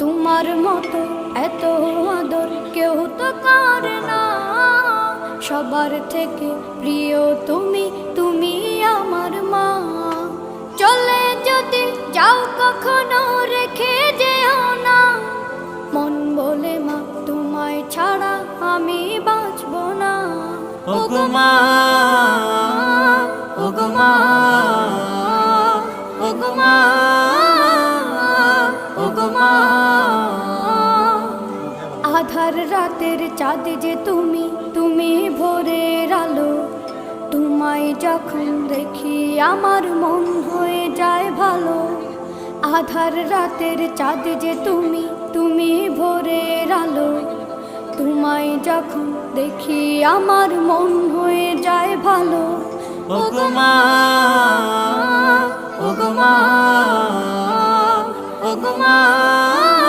তোমার মতো এত আদর কেউ তো করে না। সবার থেকে প্রিয় তুমি, তুমি আমার মা। চলে যদি যাও কখনো রেখে যেও না, মন বলে মা তোমায় ছাড়া আমি বাঁচব না। ওগো মা, ওগো মা, ওগো মা, ওগো মা। আধার রাতের চাঁদ যে তুমি, তুমি ভোরের আলো। তোমায় যখন দেখি আমার মন হয়ে যায় ভালো। আধার রাতের চাঁদ যে তুমি, তুমি ভোরের আলো। তোমায় যখন দেখি আমার মন হয়ে যায় ভালো। ওগো মা, ওগো মা, ওগো মা।